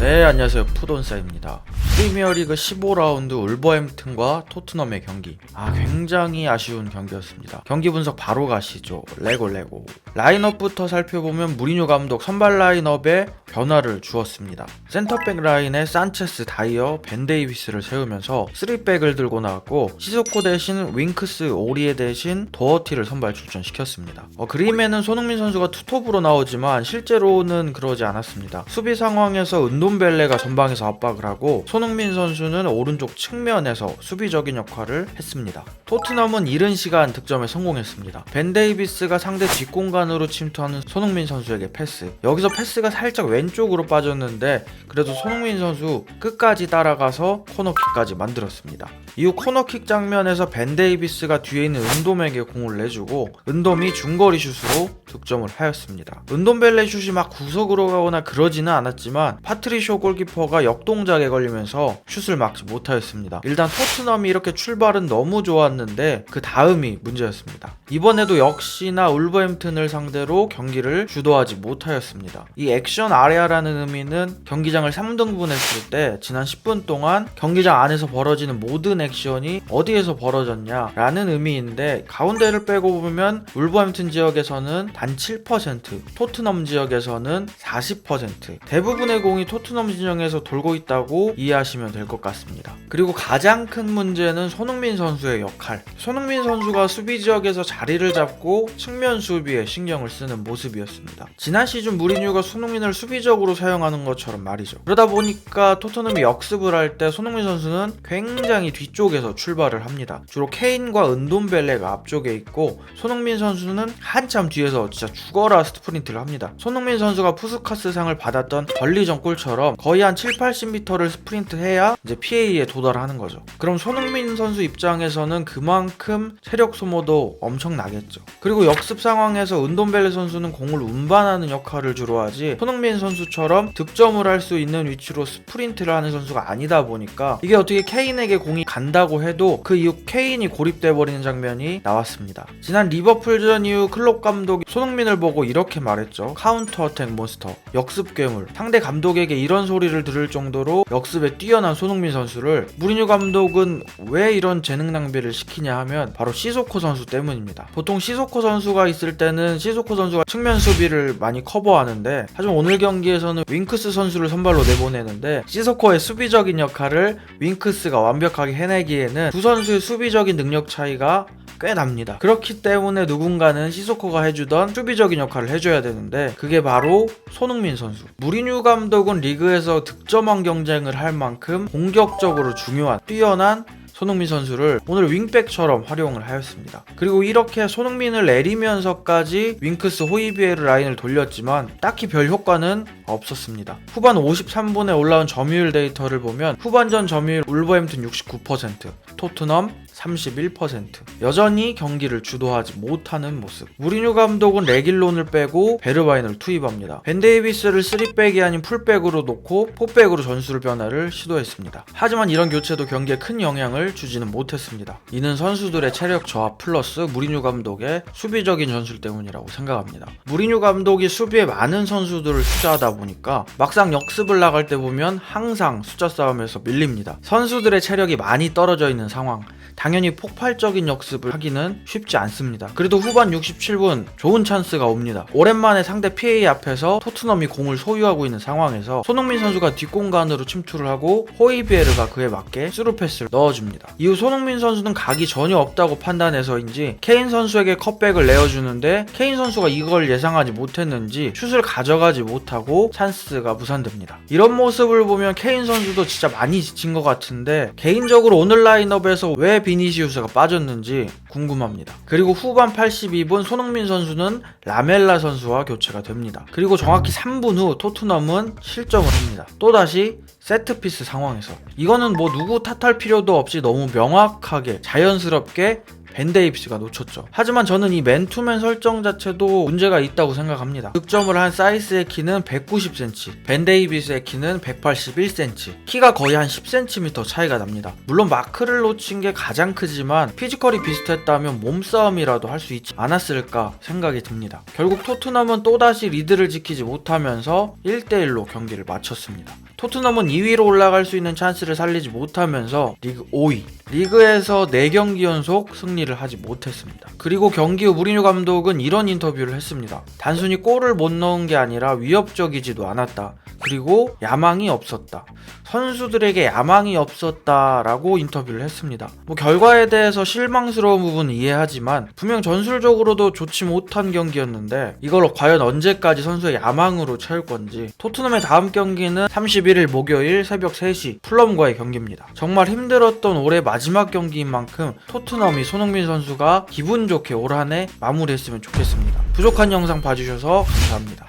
네, 안녕하세요. 푸돈사입니다. 프리미어리그 15라운드 울버햄튼과 토트넘의 경기. 굉장히 아쉬운 경기였습니다. 경기 분석 바로 가시죠. 레고. 라인업부터 살펴보면 무리뉴 감독 선발 라인업에 변화를 주었습니다. 센터백 라인에 산체스, 다이어, 벤 데이비스를 세우면서 3백을 들고 나왔고, 시소코 대신 윙크스, 오리에 대신 도어티를 선발 출전시켰습니다. 그림에는 손흥민 선수가 투톱으로 나오지만 실제로는 그러지 않았습니다. 수비 상황에서 은돔벨레가 전방에서 압박을 하고 손흥민 선수는 오른쪽 측면에서 수비적인 역할을 했습니다. 토트넘은 이른 시간 득점에 성공했습니다. 벤 데이비스가 상대 뒷공간으로 침투하는 손흥민 선수에게 패스. 여기서 패스가 살짝 왼쪽으로 빠졌는데 그래도 손흥민 선수 끝까지 따라가서 코너킥까지 만들었습니다. 이후 코너킥 장면에서 벤 데이비스가 뒤에 있는 은돔에게 공을 내주고 은돔이 중거리 슛으로 득점을 하였습니다. 은돔벨레 슛이 막 구석으로 가거나 그러지는 않았지만 파트리쇼 골키퍼가 역동작에 걸리면서 슛을 막지 못하였습니다. 일단 토트넘이 이렇게 출발은 너무 좋았는데 그 다음이 문제였습니다. 이번에도 역시나 울버햄튼을 상대로 경기를 주도하지 못하였습니다. 이 액션 아레아라는 의미는 경기장을 3등분했을 때 지난 10분 동안 경기장 안에서 벌어지는 모든 액션이 어디에서 벌어졌냐라는 의미인데, 가운데를 빼고 보면 울버햄튼 지역에서는 단 7%, 토트넘 지역에서는 40%, 대부분의 공이 토트넘 진영에서 돌고 있다고 이해하시면 될 것 같습니다. 그리고 가장 큰 문제는 손흥민 선수의 역할. 손흥민 선수가 수비 지역에서 자리를 잡고 측면 수비에 신경을 쓰는 모습이었습니다. 지난 시즌 무리뉴가 손흥민을 수비적으로 사용하는 것처럼 말이죠. 그러다 보니까 토트넘이 역습을 할 때 손흥민 선수는 굉장히 뒤쪽에서 출발을 합니다. 주로 케인과 은돔벨레가 앞쪽에 있고 손흥민 선수는 한참 뒤에서 진짜 죽어라 스프린트를 합니다. 손흥민 선수가 푸스카스상을 받았던 벌리전 골처럼 거의 한 7-80m를 스프린트해야 이제 PA에 도달하는 거죠. 그럼 손흥민 선수 입장에서는 그만큼 체력 소모도 엄청나겠죠. 그리고 역습 상황에서 은돔벨레 선수는 공을 운반하는 역할을 주로 하지 손흥민 선수처럼 득점을 할 수 있는 위치로 스프린트를 하는 선수가 아니다 보니까 이게 어떻게 케인에게 공이 간다고 해도 그 이후 케인이 고립돼 버리는 장면이 나왔습니다. 지난 리버풀전 이후 클롭 감독이 손흥민을 보고 이렇게 말했죠. 카운터 어택 몬스터, 역습 괴물. 상대 감독에게 이런 소리를 들을 정도로 역습에 뛰어난 손흥민 선수를 무리뉴 감독은 왜 이런 재능 낭비를 시키냐 하면 바로 시소코 선수 때문입니다. 보통 시소코 선수가 있을 때는 시소코 선수가 측면 수비를 많이 커버하는데, 하지만 오늘 경기에서는 윙크스 선수를 선발로 내보내는데 시소코의 수비적인 역할을 윙크스가 완벽하게 해내기에는 두 선수의 수비적인 능력 차이가 꽤 납니다. 그렇기 때문에 누군가는 시소코가 해주던 수비적인 역할을 해줘야 되는데 그게 바로 손흥민 선수. 무리뉴 감독은 리그에서 득점왕 경쟁을 할 만큼 공격적으로 중요한 뛰어난 손흥민 선수를 오늘 윙백처럼 활용을 하였습니다. 그리고 이렇게 손흥민을 내리면서까지 윙크스 호이비에르 라인을 돌렸지만 딱히 별 효과는 없었습니다. 후반 53분에 올라온 점유율 데이터를 보면 후반전 점유율 울버햄튼 69%, 토트넘 31%. 여전히 경기를 주도하지 못하는 모습. 무리뉴 감독은 레길론을 빼고 베르바인을 투입합니다. 벤 데이비스를 3백이 아닌 풀백으로 놓고 4백으로 전술 변화를 시도했습니다. 하지만 이런 교체도 경기에 큰 영향을 주지는 못했습니다. 이는 선수들의 체력 저하 플러스 무리뉴 감독의 수비적인 전술 때문이라고 생각합니다. 무리뉴 감독이 수비에 많은 선수들을 투자하다 보니까 막상 역습을 나갈 때 보면 항상 숫자 싸움에서 밀립니다. 선수들의 체력이 많이 떨어져 있는 상황, 당연히 폭발적인 역습을 하기는 쉽지 않습니다. 그래도 후반 67분 좋은 찬스가 옵니다. 오랜만에 상대 PA 앞에서 토트넘이 공을 소유하고 있는 상황에서 손흥민 선수가 뒷공간으로 침투를 하고 호이비에르가 그에 맞게 스루 패스를 넣어줍니다. 이후 손흥민 선수는 각이 전혀 없다고 판단해서인지 케인 선수에게 컷백을 내어주는데 케인 선수가 이걸 예상하지 못했는지 슛을 가져가지 못하고 찬스가 무산됩니다. 이런 모습을 보면 케인 선수도 진짜 많이 지친 것 같은데 개인적으로 오늘 라인업에서 왜 비니시우스가 빠졌는지 궁금합니다. 그리고 후반 82분 손흥민 선수는 라멜라 선수와 교체가 됩니다. 그리고 정확히 3분 후 토트넘은 실점을 합니다. 또다시 세트피스 상황에서. 이거는 뭐 누구 탓할 필요도 없이 너무 명확하게 자연스럽게 벤 데이비스가 놓쳤죠. 하지만 저는 이 맨투맨 설정 자체도 문제가 있다고 생각합니다. 득점을 한 사이스의 키는 190cm, 벤 데이비스의 키는 181cm, 키가 거의 한 10cm 차이가 납니다. 물론 마크를 놓친 게 가장 크지만 피지컬이 비슷했다면 몸싸움이라도 할 수 있지 않았을까 생각이 듭니다. 결국 토트넘은 또다시 리드를 지키지 못하면서 1대1로 경기를 마쳤습니다. 토트넘은 2위로 올라갈 수 있는 찬스를 살리지 못하면서 리그 5위, 리그에서 4경기 연속 승리를 하지 못했습니다. 그리고 경기 후 무리뉴 감독은 이런 인터뷰를 했습니다. 단순히 골을 못 넣은 게 아니라 위협적이지도 않았다. 그리고 야망이 없었다. 선수들에게 야망이 없었다라고 인터뷰를 했습니다. 결과에 대해서 실망스러운 부분은 이해하지만 분명 전술적으로도 좋지 못한 경기였는데 이걸 과연 언제까지 선수의 야망으로 채울 건지. 토트넘의 다음 경기는 31일 목요일 새벽 3시 풀럼과의 경기입니다. 정말 힘들었던 올해 마지막 경기인 만큼 토트넘이 손흥민 선수가 기분 좋게 올 한 해 마무리했으면 좋겠습니다. 부족한 영상 봐주셔서 감사합니다.